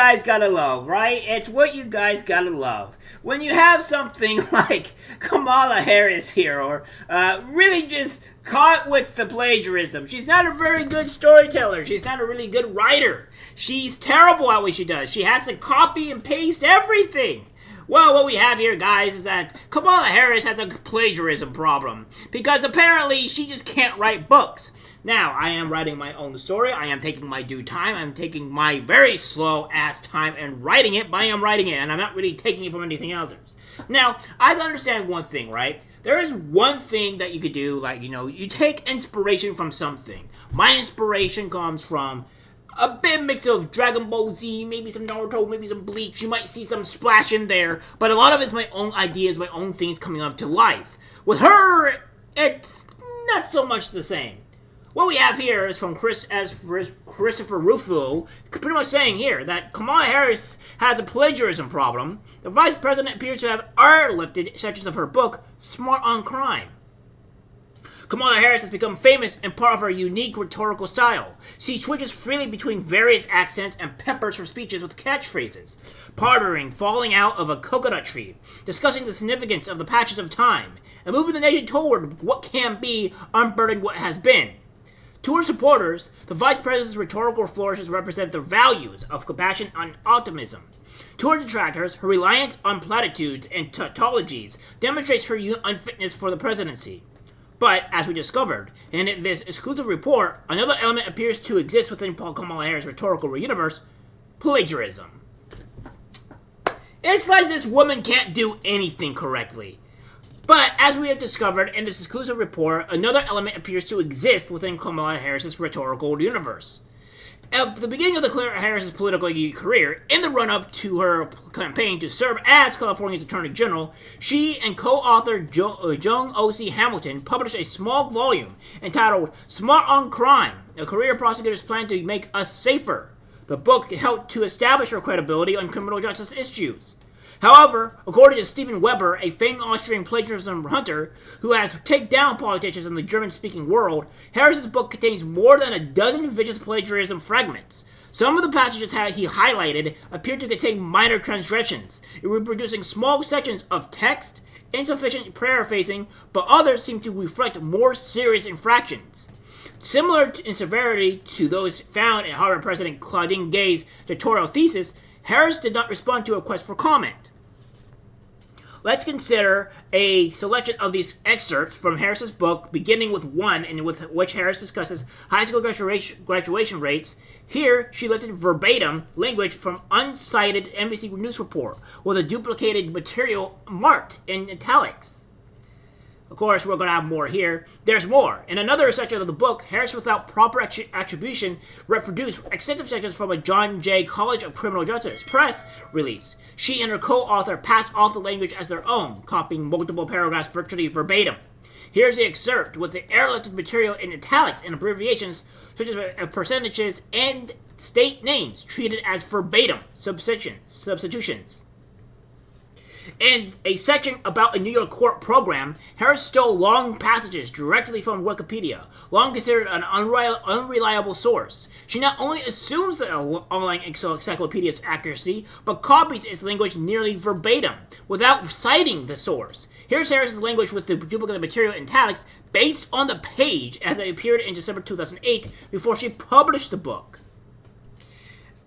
guys gotta love, right? It's what you guys gotta love. When you have something like Kamala Harris here, or really just caught with the plagiarism. She's not a very good storyteller. She's not a really good writer. She's terrible at what she does. She has to copy and paste everything. Well, what we have here, guys, is that Kamala Harris has a plagiarism problem, because apparently she just can't write books. Now, I am writing my own story. I am taking my due time. I'm taking my very slow-ass time and writing it, but I am writing it, and I'm not really taking it from anything else. Now, I understand one thing, right? There is one thing that you could do, like, you take inspiration from something. My inspiration comes from a bit mix of Dragon Ball Z, maybe some Naruto, maybe some Bleach. You might see some splash in there, but a lot of it's my own ideas, my own things coming up to life. With her, it's not so much the same. What we have here is from Christopher Rufo, pretty much saying here that Kamala Harris has a plagiarism problem. The vice president appears to have airlifted sections of her book, Smart on Crime. Kamala Harris has become famous in part of her unique rhetorical style. She switches freely between various accents and peppers her speeches with catchphrases, pardering falling out of a coconut tree, discussing the significance of the patches of time, and moving the nation toward what can be, unburdened what has been. To her supporters, the vice president's rhetorical flourishes represent the values of compassion and optimism. To her detractors, her reliance on platitudes and tautologies demonstrates her unfitness for the presidency. But, as we discovered, in this exclusive report, another element appears to exist within Kamala Harris' rhetorical universe: plagiarism. It's like this woman can't do anything correctly. But, as we have discovered in this exclusive report, another element appears to exist within Kamala Harris' rhetorical universe. At the beginning of Kamala Harris' political career, in the run-up to her campaign to serve as California's Attorney General, she and co-author Joan O.C. Hamilton published a small volume entitled Smart on Crime, a career prosecutor's plan to make us safer. The book helped to establish her credibility on criminal justice issues. However, according to Steven Weber, a famed Austrian plagiarism hunter who has taken down politicians in the German-speaking world, Harris's book contains more than a dozen vicious plagiarism fragments. Some of the passages he highlighted appear to contain minor transgressions, reproducing small sections of text, insufficient paraphrasing, but others seem to reflect more serious infractions. Similar in severity to those found in Harvard President Claudine Gay's doctoral thesis, Harris did not respond to a request for comment. Let's consider a selection of these excerpts from Harris's book, beginning with one in which Harris discusses high school graduation rates. Here, she lifted verbatim language from uncited NBC News report, with a duplicated material marked in italics. Of course, we're going to have more here. There's more. In another section of the book, Harris, without proper attribution, reproduced extensive sections from a John Jay College of Criminal Justice press release. She and her co-author passed off the language as their own, copying multiple paragraphs virtually verbatim. Here's the excerpt with the airlifted material in italics and abbreviations such as percentages and state names treated as verbatim substitutions. In a section about a New York court program, Harris stole long passages directly from Wikipedia, long considered an unreliable source. She not only assumes the online encyclopedia's accuracy, but copies its language nearly verbatim, without citing the source. Here's Harris's language with the duplicated material in italics, based on the page as it appeared in December 2008, before she published the book.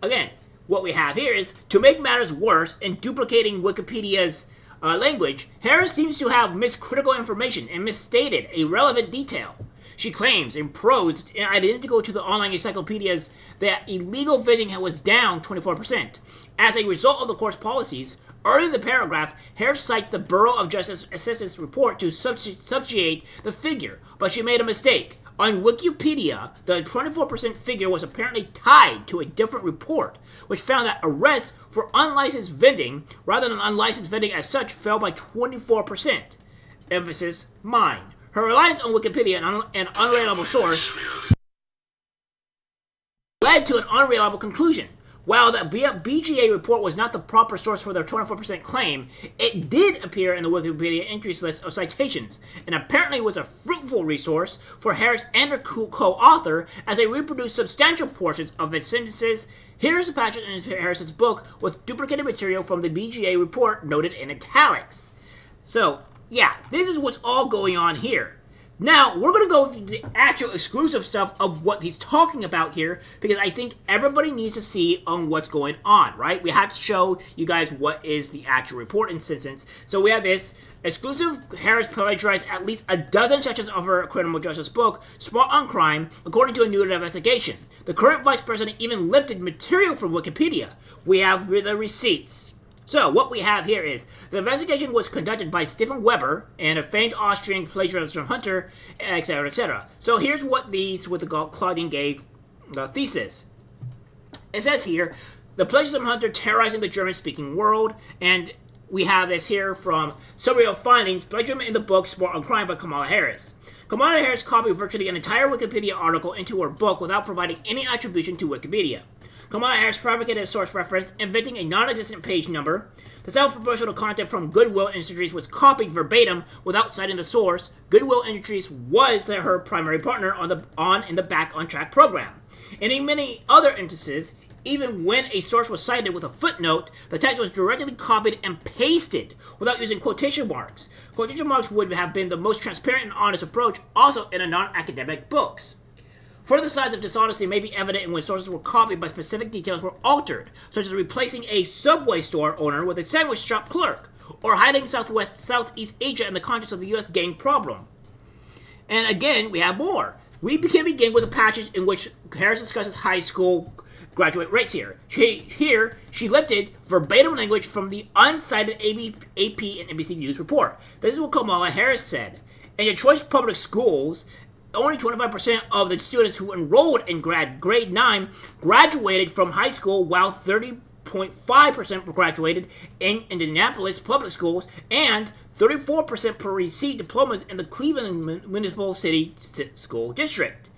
Again, what we have here is, to make matters worse, in duplicating Wikipedia's language, Harris seems to have missed critical information and misstated a relevant detail. She claims in prose, identical to the online encyclopedias, that illegal vending was down 24%. As a result of the court's policies, early in the paragraph, Harris cites the Bureau of Justice Assistance report to substantiate the figure, but she made a mistake. On Wikipedia, the 24% figure was apparently tied to a different report, which found that arrests for unlicensed vending, rather than unlicensed vending as such, fell by 24%. Emphasis, mine. Her reliance on Wikipedia, an unreliable source, led to an unreliable conclusion. While the BGA report was not the proper source for their 24% claim, it did appear in the Wikipedia entries list of citations, and apparently was a fruitful resource for Harris and her co-author as they reproduced substantial portions of its sentences. Here's a passage in Harris's book with duplicated material from the BGA report noted in italics. So, yeah, this is what's all going on here. Now, we're going to go through the actual exclusive stuff of what he's talking about here, because I think everybody needs to see on what's going on, right? We have to show you guys what is the actual report in instance. So we have this exclusive. Harris plagiarized at least a dozen sections of her criminal justice book, Smart on Crime, according to a new investigation. The current vice president even lifted material from Wikipedia. We have the receipts. So, what we have here is, the investigation was conducted by Stephen Weber and a famed Austrian plagiarism hunter, etc., etc. So, here's what the Claudine gave the thesis. It says here, the plagiarism hunter terrorizing the German-speaking world, and we have this here from Summary of Findings, Plagiarism in the book Smart on Crime by Kamala Harris. Kamala Harris copied virtually an entire Wikipedia article into her book without providing any attribution to Wikipedia. Kamala Harris fabricated a source reference, inventing a non-existent page number. The self-promotional content from Goodwill Industries was copied verbatim without citing the source. Goodwill Industries was her primary partner in the Back on Track program. And in many other instances, even when a source was cited with a footnote, the text was directly copied and pasted without using quotation marks. Quotation marks would have been the most transparent and honest approach, also in a non-academic books. Further signs of dishonesty may be evident when sources were copied but specific details were altered, such as replacing a Subway store owner with a sandwich shop clerk, or hiding Southeast Asia in the context of the U.S. gang problem. And again, we have more. We can begin with a passage in which Harris discusses high school graduate rates here. She lifted verbatim language from the uncited AP and NBC News report. This is what Kamala Harris said. In Detroit's public schools, only 25% of the students who enrolled in grade 9 graduated from high school, while 30.5% graduated in Indianapolis public schools, and 34% received diplomas in the Cleveland Municipal City School District.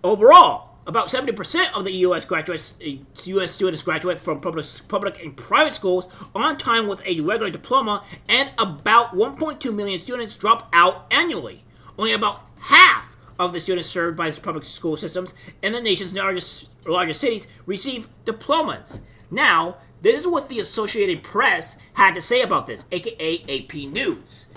Overall, about 70% of the U.S. students graduate from public and private schools on time with a regular diploma, and about 1.2 million students drop out annually. Only about half of the students served by the public school systems in the nation's largest cities receive diplomas. Now, this is what the Associated Press had to say about this, aka AP News.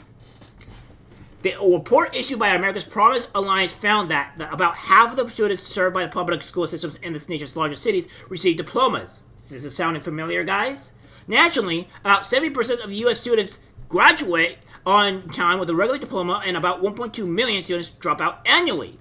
The report issued by America's Promise Alliance found that about half of the students served by the public school systems in the nation's largest cities received diplomas. Is this sounding familiar, guys? Nationally, about 70% of U.S. students graduate on time with a regular diploma, and about 1.2 million students drop out annually.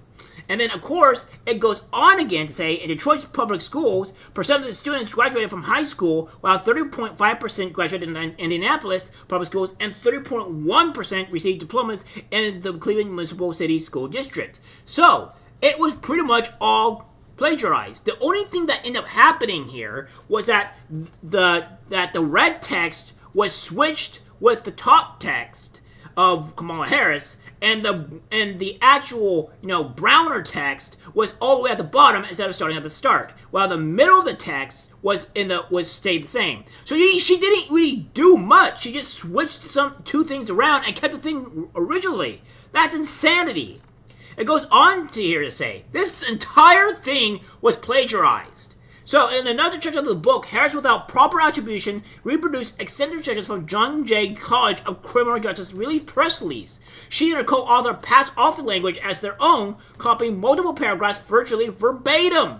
And then, of course, it goes on again to say, in Detroit's public schools, percent of the students graduated from high school, while 30.5% graduated in Indianapolis public schools, and 30.1% received diplomas in the Cleveland Municipal City School District. So, it was pretty much all plagiarized. The only thing that ended up happening here was that the red text was switched with the top text of Kamala Harris, and the actual, browner text was all the way at the bottom instead of starting at the start, while the middle of the text was stayed the same. So she didn't really do much. She just switched two things around and kept the thing originally. That's insanity. It goes on to here to say this entire thing was plagiarized. So, in another section of the book, Harris, without proper attribution, reproduced extensive sections from John Jay College of Criminal Justice press release. She and her co-author passed off the language as their own, copying multiple paragraphs virtually verbatim.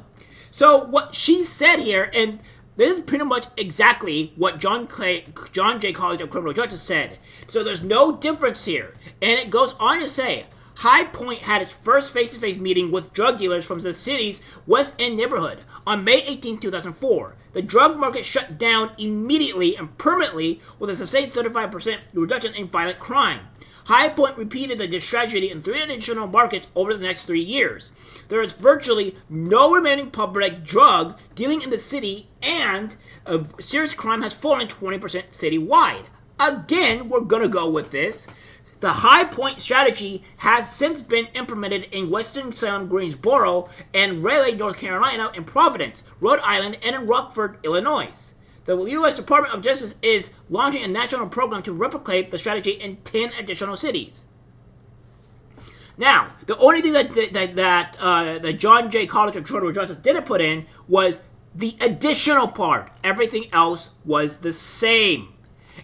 So, what she said here, and this is pretty much exactly what John Jay College of Criminal Justice said. So, there's no difference here. And it goes on to say, High Point had its first face-to-face meeting with drug dealers from the city's West End neighborhood on May 18, 2004. The drug market shut down immediately and permanently with a sustained 35% reduction in violent crime. High Point repeated the strategy in 3 additional markets over the next 3 years. There is virtually no remaining public drug dealing in the city, and serious crime has fallen 20% citywide. Again, we're gonna go with this. The High Point strategy has since been implemented in Western Salem, Greensboro, and Raleigh, North Carolina, in Providence, Rhode Island, and in Rockford, Illinois. The U.S. Department of Justice is launching a national program to replicate the strategy in 10 additional cities. Now, the only thing that the John Jay College of Criminal Justice didn't put in was the additional part. Everything else was the same.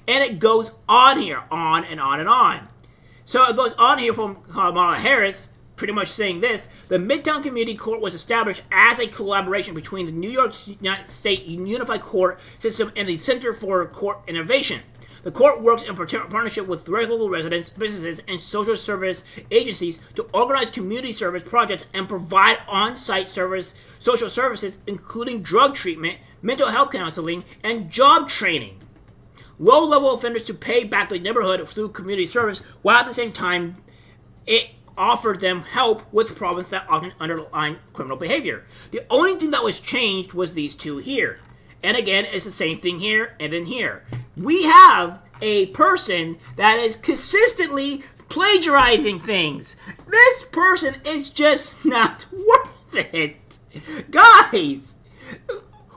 And it goes on here, on and on and on. So it goes on here from Kamala Harris, pretty much saying this: the Midtown Community Court was established as a collaboration between the New York State Unified Court System and the Center for Court Innovation. The court works in partnership with local residents, businesses, and social service agencies to organize community service projects and provide on-site social services, including drug treatment, mental health counseling, and job training. Low-level offenders to pay back the neighborhood through community service, while at the same time it offered them help with problems that often underline criminal behavior. The only thing that was changed was these two here. And again, it's the same thing here and then here. We have a person that is consistently plagiarizing things. This person is just not worth it. Guys,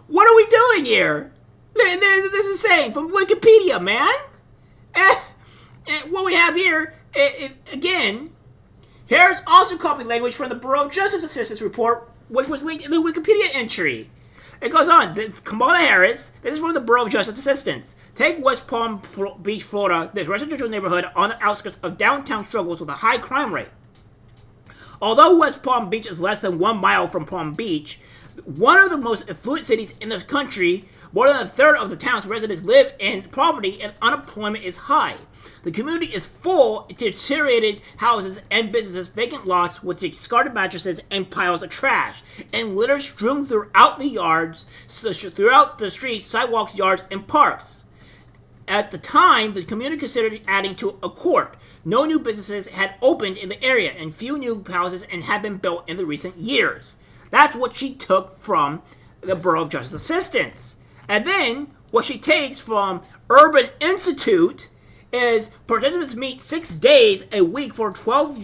what are we doing here? This is saying from Wikipedia, man. And what we have here, again, Harris also copied language from the Bureau of Justice Assistance report, which was linked in the Wikipedia entry. It goes on. Kamala Harris, this is from the Bureau of Justice Assistance. Take West Palm Beach, Florida. This residential neighborhood on the outskirts of downtown struggles with a high crime rate. Although West Palm Beach is less than 1 mile from Palm Beach, one of the most affluent cities in the country, more than a third of the town's residents live in poverty and unemployment is high. The community is full of deteriorated houses and businesses, vacant lots with discarded mattresses and piles of trash, and litter strewn throughout the yards, throughout the streets, sidewalks, yards, and parks. At the time, the community considered adding to a court. No new businesses had opened in the area, and few new houses had been built in the recent years. That's what she took from the Bureau of Justice Assistance. And then, what she takes from Urban Institute is participants meet 6 days a week for 12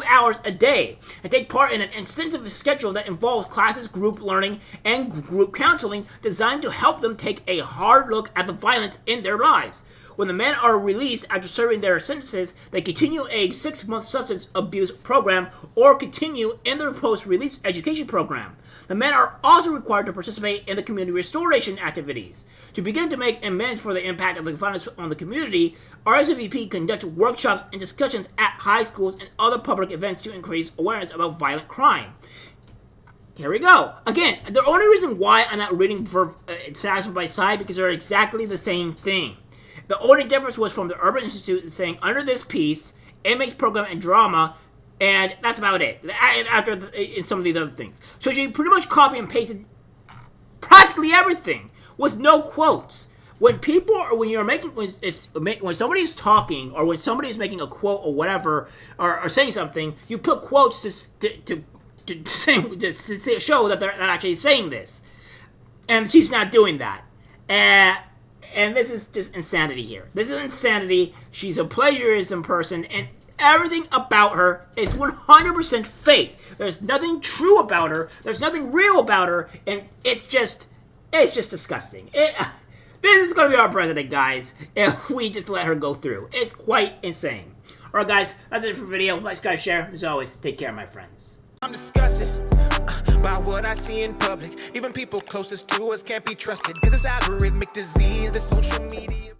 hours a day and take part in an intensive schedule that involves classes, group learning, and group counseling designed to help them take a hard look at the violence in their lives. When the men are released after serving their sentences, they continue a 6-month substance abuse program or continue in their post-release education program. The men are also required to participate in the community restoration activities. To begin to make amends for the impact of the violence on the community, RSVP conducts workshops and discussions at high schools and other public events to increase awareness about violent crime. Here we go. Again, the only reason why I'm not reading side by side because they're exactly the same thing. The only difference was from the Urban Institute saying under this piece, inmates program and drama, and that's about it. After in some of these other things, so she pretty much copy and pasted practically everything with no quotes. When people, or when you're making, when somebody's talking, or when somebody's making a quote or whatever, or saying something, you put quotes to show that they're actually saying this, and she's not doing that. And this is just insanity here. This is insanity. She's a plagiarism person, and everything about her is 100% fake. There's nothing true about her. There's nothing real about her, and it's just disgusting. This is going to be our president, guys, if we just let her go through. It's quite insane. All right, guys, that's it for the video. Like, subscribe, share. As always, take care, my friends. I'm disgusted by what I see in public. Even people closest to us can't be trusted, because it's algorithmic disease, the social media.